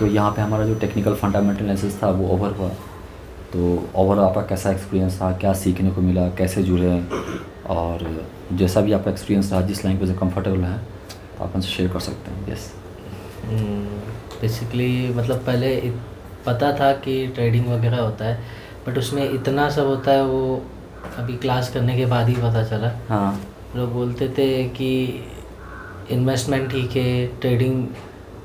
तो यहाँ पे हमारा जो टेक्निकल फंडामेंटल एनालिसिस था वो ओवर हुआ। तो ओवरऑल आपका कैसा एक्सपीरियंस था, क्या सीखने को मिला, कैसे जुड़े, और जैसा भी आपका एक्सपीरियंस रहा, जिस लैंग्वेज से कंफर्टेबल हैं तो आप हमसे शेयर कर सकते हैं। यस। बेसिकली मतलब पहले पता था कि ट्रेडिंग वगैरह होता है, बट उसमें इतना सब होता है वो अभी क्लास करने के बाद ही पता चला। हाँ। लोग बोलते थे कि इन्वेस्टमेंट ठीक है, ट्रेडिंग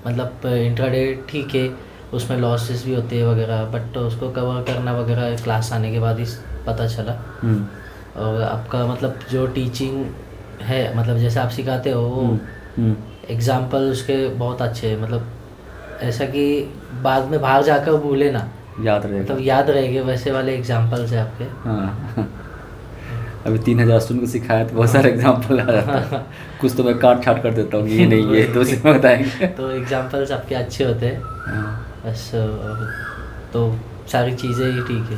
मतलब इंट्राडे ठीक है, उसमें लॉसेस भी होते हैं वगैरह, बट उसको कवर करना वगैरह क्लास आने के बाद ही पता चला। और आपका मतलब जो टीचिंग है, मतलब जैसे आप सिखाते हो वो एग्जाम्पल उसके बहुत अच्छे हैं, मतलब ऐसा कि बाद में बाहर जाकर भूले ना, याद रहेगा, मतलब याद रहेंगे, वैसे वाले एग्जाम्पल्स है आपके। हाँ। अभी 3000 स्टूडेंट को सिखाया तो बहुत सारे एग्जाम्पल आ जाता है। कुछ तो मैं काट छाट कर देता हूँ, ये नहीं, ये तो उसी में बताएंगे। तो एग्जाम्पल्स आपके अच्छे होते हैं। हाँ। बस तो सारी चीज़ें ही ठीक है।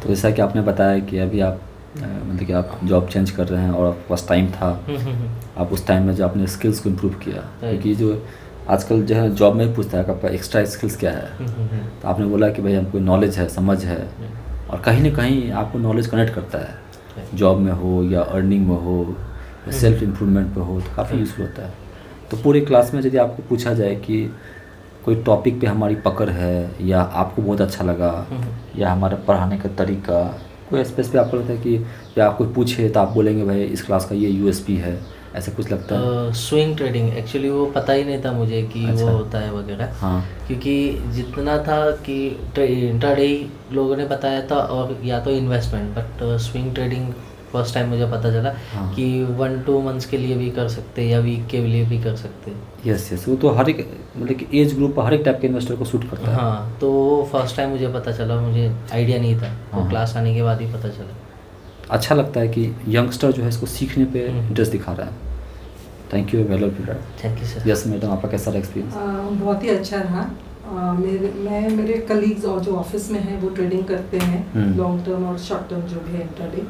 तो जैसा कि आपने बताया कि अभी आप मतलब कि आप जॉब चेंज कर रहे हैं और आपके पास टाइम था, आप उस टाइम में जो आपने स्किल्स को इम्प्रूव किया, क्योंकि जो आजकल जो है जॉब में ही पूछता है कि आपका एक्स्ट्रा स्किल्स क्या है। तो आपने बोला कि भाई हमको नॉलेज है, समझ है, और कहीं ना कहीं आपको नॉलेज कनेक्ट करता है, जॉब में हो या अर्निंग में हो या सेल्फ इम्प्रूवमेंट पे हो, तो काफ़ी यूज़फुल होता है। तो पूरे क्लास में यदि आपको पूछा जाए कि कोई टॉपिक पे हमारी पकड़ है या आपको बहुत अच्छा लगा, या हमारा पढ़ाने का तरीका, कोई स्पेस पे आपको लगता है कि या आप कोई पूछे तो आप बोलेंगे भाई इस क्लास का ये यूएसपी है, ऐसा कुछ लगता है? स्विंग ट्रेडिंग एक्चुअली वो पता ही नहीं था मुझे कि अच्छा। वो होता है वगैरह। हाँ। क्योंकि जितना था कि इंट्राडे ही लोगों ने बताया था, और या तो investment, but swing trading first time मुझे पता चला। हाँ। कि 1-2 मंथ्स के लिए भी कर सकते हैं या वीक के लिए भी कर सकते हैं। यस यस, वो तो हर एक मतलब कि एज ग्रुप हर एक टाइप के इन्वेस्टर को सूट करता है। हाँ, तो वो फर्स्ट टाइम मुझे पता चला, मुझे आइडिया नहीं था, तो हाँ। क्लास आने के बाद ही पता चला। अच्छा लगता है कि यंगस्टर जो है इसको सीखने पे इंटरेस्ट दिखा रहा है। Thank you, well of. Thank you sir. Yes madam, आपका कैसा एक्सपीरियंस? बहुत ही अच्छा रहा। मेरे कलीग्स और जो ऑफिस में हैं वो ट्रेडिंग करते हैं, लॉन्ग टर्म और शॉर्ट टर्म जो भी है इंट्राडे।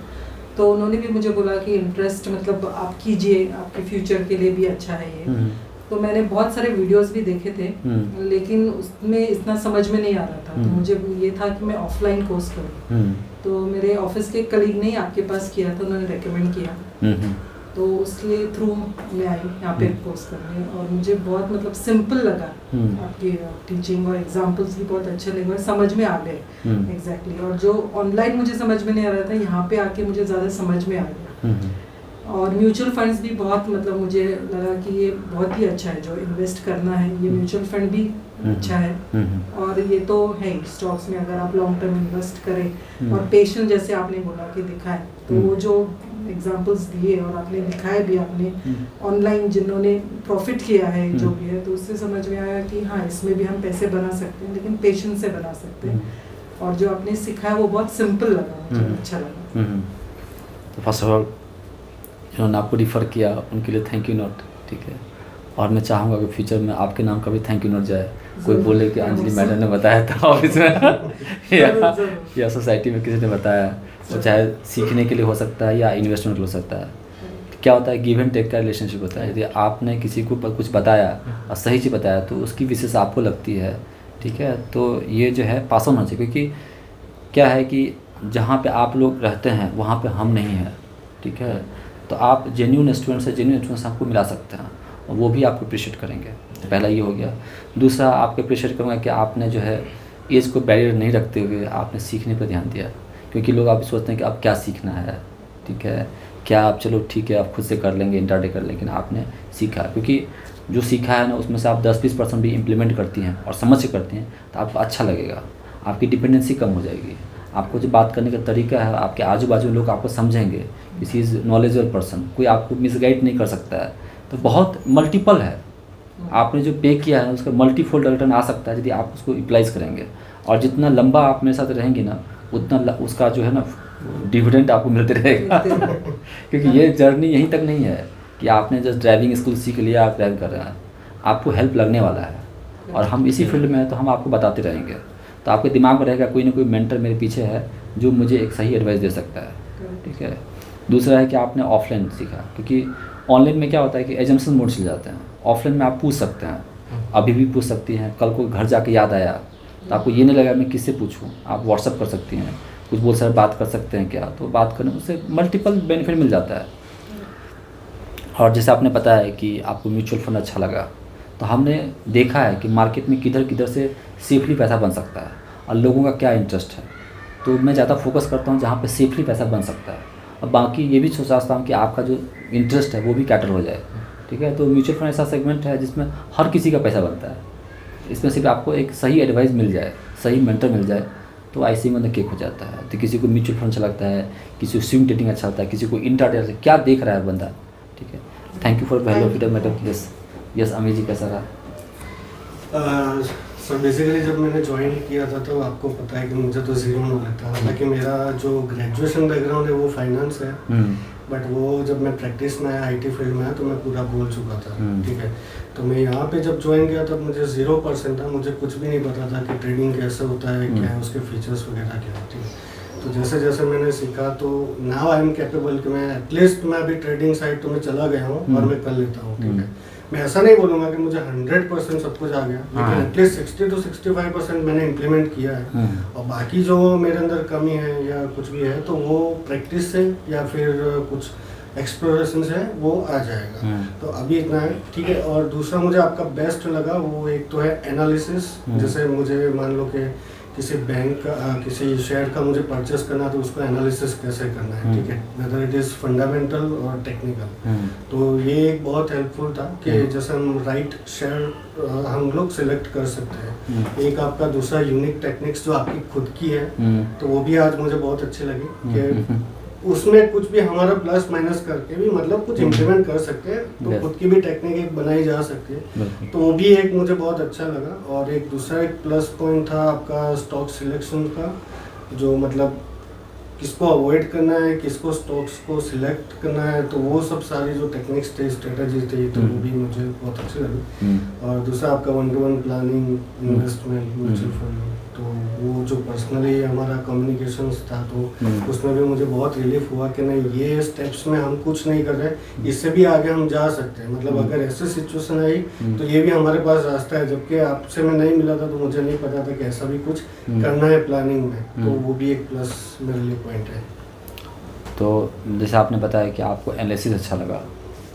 तो उन्होंने भी मुझे बोला कि इंटरेस्ट मतलब आप कीजिए, आपके फ्यूचर के लिए भी अच्छा है ये। तो मैंने बहुत सारे वीडियोस भी देखे थे, लेकिन उसमें इतना समझ में नहीं आ रहा था। तो मुझे ये था कि मैं ऑफलाइन कोर्स करूँ। तो मेरे ऑफिस के कलीग ने आपके पास किया था, उन्होंने रेकमेंड किया, तो उसके थ्रू मैं आई यहाँ पे कोर्स करने, और मुझे बहुत मतलब सिंपल लगा। आपकी टीचिंग और एग्जांपल्स भी बहुत अच्छे लगे और समझ में आ गए एग्जैक्टली। और जो ऑनलाइन मुझे समझ में नहीं आ रहा था, यहाँ पे आके मुझे ज़्यादा समझ में आ गया। और म्यूचुअल फंड्स भी बहुत मतलब मुझे लगा कि ये बहुत ही अच्छा है, जो इन्वेस्ट करना है ये म्यूचुअल फंड भी अच्छा है। और ये तो है ही, स्टॉक्स में अगर आप लॉन्ग टर्म इन्वेस्ट करें और पेशेंस जैसे आपने बोला कि दिखाए, तो वो जो एग्जांपल्स दिए और आपने दिखाए भी, आपने ऑनलाइन जिन्होंने प्रॉफिट किया है जो भी है, तो उससे समझ में आया कि हाँ इसमें भी हम पैसे बना सकते हैं, लेकिन पेशेंस से बना सकते हैं। और जो आपने सिखाया वो बहुत सिंपल लगा, मुझे अच्छा लगा। तो फर्स्ट ऑफ ऑल जिन्होंने आपको रिफ़र किया उनके लिए थैंक यू नोट, ठीक है। और मैं चाहूँगा कि फ्यूचर में आपके नाम का भी थैंक यू नोट जाए, कोई बोले कि अंजलि मैडम ने बताया था ऑफिस में या सोसाइटी में किसी ने बताया, वो चाहे सीखने के लिए हो सकता है या इन्वेस्टमेंट हो सकता है। क्या होता है, गिव एंड टेक का रिलेशनशिप होता है। यदि आपने किसी को कुछ बताया और सही चीज़ बताया तो उसकी विशेष आपको लगती है, ठीक है। तो ये जो है पास ऑन होना चाहिए, क्योंकि क्या है कि जहाँ पे आप लोग रहते हैं वहाँ पे हम नहीं हैं, ठीक है। तो आप जेन्यून स्टूडेंट से जेन्यून स्टूडेंट से आपको मिला सकते हैं और वो भी आपको अप्रिशिएट करेंगे। पहला ये हो गया। दूसरा, आपके अप्रिशिएट करूँगा कि आपने जो है एज को बैरियर नहीं रखते हुए आपने सीखने पर ध्यान दिया, क्योंकि लोग आप सोचते हैं कि आप क्या सीखना है, ठीक है, क्या आप चलो ठीक है आप खुद से कर लेंगे, इंट्राडे कर लेंगे, लेकिन आपने सीखा, क्योंकि जो सीखा है ना उसमें से आप 10-20% भी इम्प्लीमेंट करती हैं और समझ से करती हैं तो आपको अच्छा लगेगा, आपकी डिपेंडेंसी कम हो जाएगी, आपको जो बात करने का तरीका है, आपके आजू बाजू लोग आपको समझेंगे, किसी इज़ नॉलेजेबल पर्सन, कोई आपको मिसगाइड नहीं कर सकता है। तो बहुत मल्टीपल है, आपने जो पे किया है उसका मल्टीफोल्ड रिटर्न आ सकता है यदि आप उसको यूटिलाइज करेंगे। और जितना लंबा आप मेरे साथ रहेंगे ना उतना उसका जो है ना डिविडेंड आपको मिलते रहेगा क्योंकि ये जर्नी यहीं तक नहीं है कि आपने जस्ट ड्राइविंग स्कूल सीख लिया आप ड्राइव कर रहे हैं, आपको हेल्प लगने वाला है और हम इसी फील्ड में हैं तो हम आपको बताते रहेंगे। तो आपके दिमाग में रहेगा कोई ना कोई मेंटर मेरे पीछे है जो मुझे एक सही एडवाइस दे सकता है, ठीक है। दूसरा है कि आपने ऑफलाइन सीखा, क्योंकि ऑनलाइन में क्या होता है कि एजम्पशन मोड चले जाते हैं, ऑफलाइन में आप पूछ सकते हैं अभी भी पूछ सकती हैं, कल को घर जाके याद आया तो आपको ये नहीं लगा मैं किससे पूछूं, आप व्हाट्सअप कर सकती हैं, कुछ बोल सर बात कर सकते हैं क्या, तो बात करने उससे मल्टीपल बेनिफिट मिल जाता है। और जैसे आपने बताया कि आपको म्यूचुअल फंड अच्छा लगा, तो हमने देखा है कि मार्केट में किधर किधर से सेफली पैसा बन सकता है और लोगों का क्या इंटरेस्ट है, तो मैं ज़्यादा फोकस करता हूँ जहाँ पे सेफली पैसा बन सकता है, और बाकी ये भी सोचता हूँ कि आपका जो इंटरेस्ट है वो भी कैटर हो जाए, ठीक है। तो म्यूचुअल फंड ऐसा सेगमेंट है जिसमें हर किसी का पैसा बनता है, इसमें सिर्फ आपको एक सही एडवाइस मिल जाए, सही मेंटर मिल जाए तो आइसिंग ऑन द केक हो जाता है। तो किसी को म्यूचुअल फंड अच्छा लगता है, किसी को स्विंग ट्रेडिंग अच्छा लगता है, किसी को इंट्राडे, क्या देख रहा है बंदा, ठीक है। Thank you for value of madam. Yes अमीर जी कैसा रहा? सर बेसिकली जब मैंने ज्वाइन किया था तो आपको पता है कि मुझे तो जीरो नॉलेज था, हालांकि मेरा जो ग्रेजुएशन बैकग्राउंड है वो फाइनेंस है, बट वो जब मैं प्रैक्टिस में आया आईटी फील्ड में आया तो मैं पूरा बोल चुका था, ठीक है। तो मैं यहाँ पे जब ज्वाइन किया तब मुझे 0% था, मुझे कुछ भी नहीं पता था कि ट्रेडिंग कैसे होता है, क्या है उसके फीचर्स वगैरह क्या है, ठीक है। तो जैसे जैसे मैंने सीखा तो नाउ आई एम कैपेबल कि मैं एटलीस्ट मैं अभी ट्रेडिंग साइड तो मैं चला गया हूँ और मैं कर लेता हूँ, ठीक है। मैं ऐसा नहीं बोलूँगा कि मुझे 100% सब कुछ आ गया, लेकिन एटलीस्ट 60 to 65% मैंने इम्प्लीमेंट किया है, और बाकी जो मेरे अंदर कमी है या कुछ भी है तो वो प्रैक्टिस से या फिर कुछ एक्सप्लोरेशन से वो आ जाएगा। तो अभी इतना है, ठीक है। और दूसरा मुझे आपका बेस्ट लगा वो एक तो है एनालिसिस, जैसे मुझे मान लो कि किसी बैंक का किसी शेयर का मुझे परचेस करना है तो उसको एनालिसिस कैसे करना है, ठीक है, वेदर इट इज़ फंडामेंटल और टेक्निकल। तो ये एक बहुत हेल्पफुल था कि जैसे हम राइट शेयर हम लोग सिलेक्ट कर सकते हैं। एक आपका दूसरा यूनिक टेक्निक्स जो आपकी खुद की है, तो वो भी आज मुझे बहुत अच्छी लगी कि उसमें कुछ भी हमारा प्लस माइनस करके भी मतलब कुछ इम्प्लीमेंट कर सकते हैं, तो खुद की भी टेक्निक एक बनाई जा सकती है, तो वो भी एक मुझे बहुत अच्छा लगा। और एक दूसरा एक प्लस पॉइंट था आपका स्टॉक सिलेक्शन का, जो मतलब किसको अवॉइड करना है, किसको स्टॉक्स को सिलेक्ट करना है, तो वो सब सारी जो टेक्निक्स थे, स्ट्रेटजी थी, तो वो भी मुझे बहुत अच्छी लगी। और दूसरा आपका 1-to-1 planning, investment, mutual fund, तो वो जो पर्सनली हमारा कम्युनिकेशंस था तो उसमें भी मुझे बहुत रिलीफ हुआ कि नहीं ये स्टेप्स में हम कुछ नहीं कर रहे, इससे भी आगे हम जा सकते हैं, मतलब अगर ऐसी सिचुएशन आई तो ये भी हमारे पास रास्ता है, जबकि आपसे मैं नहीं मिला था तो मुझे नहीं पता था कि ऐसा भी कुछ करना है प्लानिंग में, तो वो भी एक प्लस मेरे लिए पॉइंट है। तो जैसे आपने बताया कि आपको एनालिसिस अच्छा लगा,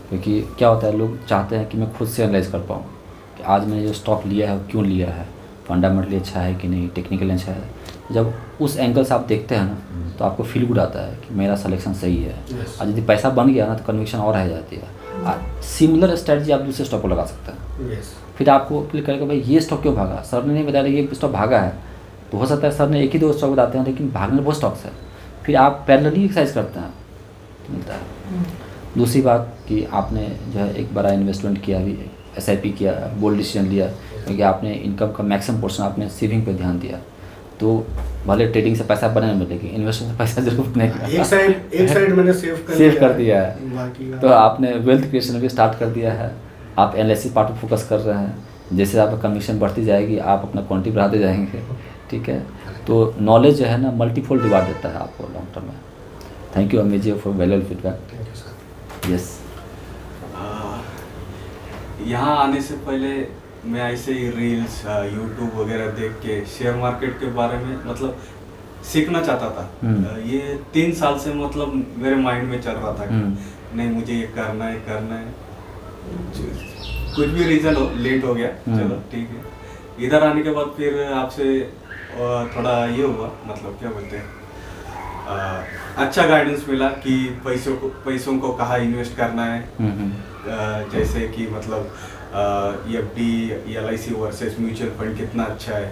क्योंकि क्या होता है लोग चाहते हैं कि मैं खुद से एनालाइज कर पाऊँ कि आज मैंने जो स्टॉक लिया है वो क्यों लिया है, फंडामेंटली अच्छा है कि नहीं, टेक्निकली अच्छा है। जब उस एंगल से आप देखते हैं ना तो आपको फील गुड आता है कि मेरा सिलेक्शन सही है। और यदि पैसा बन गया ना तो कन्विक्शन और रह जाती है। सिमिलर स्ट्रेटजी आप दूसरे स्टॉक को लगा सकते हैं। फिर आपको क्लिक करेगा भाई ये स्टॉक क्यों भागा, सर ने नहीं बताया ये स्टॉक भागा है, तो हो सकता है सर ने एक ही 2 स्टॉक बताते हैं लेकिन भागने बहुत स्टॉक्स है, फिर आप पैरेलली एक्सरसाइज करते हैं तो मिलता है। दूसरी बात कि आपने जो है एक बड़ा इन्वेस्टमेंट किया, अभी SIP किया, बोल्ड डिसीजन लिया, क्योंकि आपने इनकम का मैक्सिमम पोर्शन आपने सेविंग पे ध्यान दिया। तो भले ट्रेडिंग से पैसा बने नहीं लेकिन इन्वेस्टमेंट से पैसा जरूर बनेगा। एक साइड मैंने सेव कर दिया है, तो आपने वेल्थ क्रिएशन भी स्टार्ट कर दिया है। आप एनालिसिस पार्ट पर फोकस कर रहे हैं, जैसे आपका कमीशन बढ़ती जाएगी आप अपना क्वांटिटी बढ़ाते जाएंगे, ठीक है। तो नॉलेज जो है ना मल्टीफोल्ड रिवार्ड देता है आपको लॉन्ग टर्म में। Thank you Amit ji for valuable feedback. Yes, यहाँ आने से पहले मैं ऐसे ही रील्स यूट्यूब वगैरह देख के शेयर मार्केट के बारे में मतलब सीखना चाहता था। ये 3 साल से मतलब मेरे माइंड में चल रहा था कि नहीं मुझे ये करना है, कुछ भी रीज़न हो लेट हो गया, चलो ठीक है। इधर आने के बाद फिर आपसे थोड़ा ये हुआ, मतलब क्या बोलते हैं, अच्छा गाइडेंस मिला कि पैसों को कहाँ इन्वेस्ट करना है। जैसे कि मतलब FD LIC versus mutual fund कितना अच्छा है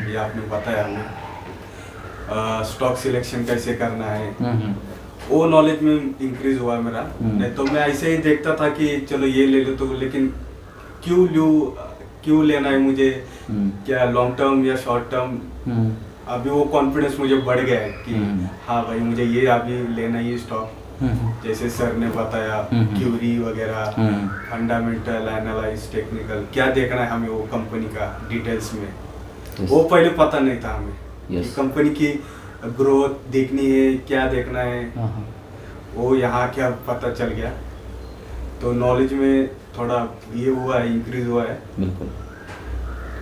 ये आपने बताया हमें। स्टॉक सिलेक्शन कैसे करना है वो नॉलेज में इंक्रीज हुआ मेरा। नहीं तो मैं ऐसे ही देखता था कि चलो ये ले लो, तो लेकिन क्यों लेना है मुझे, क्या लॉन्ग टर्म या शॉर्ट टर्म। अभी वो कॉन्फिडेंस मुझे बढ़ गया है कि हाँ भाई मुझे ये अभी लेना है ये स्टॉक, जैसे सर ने बताया क्यूरी वगैरह, फंडामेंटल, एनालाइज, टेक्निकल, क्या देखना है हमें वो कंपनी का डिटेल्स में। वो पहले पता नहीं था हमें कि कंपनी की ग्रोथ देखनी है, क्या देखना है, वो यहाँ क्या पता चल गया। तो नॉलेज में थोड़ा ये हुआ है, इंक्रीज हुआ है। बिल्कुल।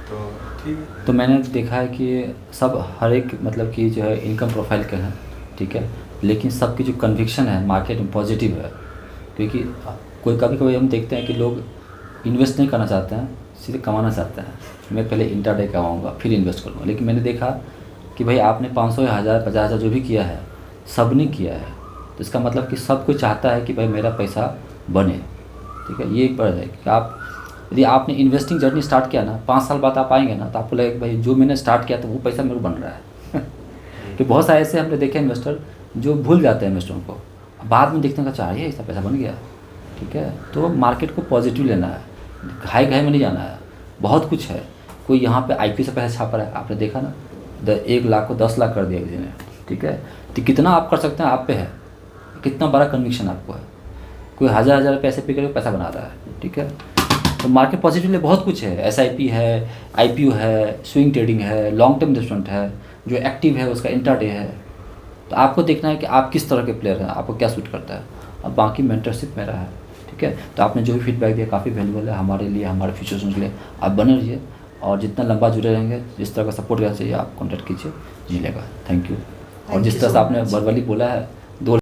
तो ठीक है। तो मैंने देखा है कि सब हर एक मतलब कि जो है इनकम प्रोफाइल के हैं, ठीक है, लेकिन सबकी जो कन्विक्शन है मार्केट में पॉजिटिव है। क्योंकि कोई कभी कभी हम देखते हैं कि लोग इन्वेस्ट नहीं करना चाहते हैं, सीधे कमाना चाहते हैं। मैं पहले इंट्राडे कमाऊँगा फिर इन्वेस्ट करूँगा, लेकिन मैंने देखा कि भाई आपने 500 या 1000 50,000 जो भी किया है सब ने किया है, तो इसका मतलब कि सब कोई चाहता है कि भाई मेरा पैसा बने, ठीक है। ये एक बात है कि आप यदि आपने इन्वेस्टिंग जर्नी स्टार्ट किया ना, 5 साल बाद आप आएंगे ना तो आपको लगेगा कि भाई जो मैंने स्टार्ट किया तो वो पैसा मेरे को बन रहा है। तो बहुत सारे ऐसे हमने देखे इन्वेस्टर जो भूल जाते हैं इन्वेस्टरों को, बाद में देखते हैं चाहिए ऐसा पैसा बन गया, ठीक है। तो मार्केट को पॉजिटिव लेना है, घाई घाई में नहीं जाना है। बहुत कुछ है, कोई यहाँ पे आईपीओ से पैसा छाप रहा है, आपने देखा ना, 1 लाख को 10 लाख कर दिया किसी ने, ठीक है। तो कितना आप कर सकते हैं आप पे है, कितना बड़ा कन्विक्शन आपको है। कोई हज़ार पैसे पे करके पैसा बना रहा है, ठीक है। तो मार्केट पॉजिटिव में बहुत कुछ है, SIP है, IPO है, स्विंग ट्रेडिंग है, लॉन्ग टर्म इन्वेस्टमेंट है, जो एक्टिव है उसका इंट्राडे है। तो आपको देखना है कि आप किस तरह के प्लेयर हैं, आपको क्या सूट करता है। अब बाकी मेंटरशिप मेरा है, ठीक है। तो आपने जो भी फीडबैक दिया काफ़ी वैल्यूबल है हमारे लिए, हमारे फ्यूचर्स के लिए। आप बने रहिए और जितना लंबा जुड़े रहेंगे, जिस तरह का सपोर्ट करना चाहिए आप कॉन्टैक्ट कीजिए, जी लेगा। Thank you. और जिस तरह से आपने वर्बली बोला है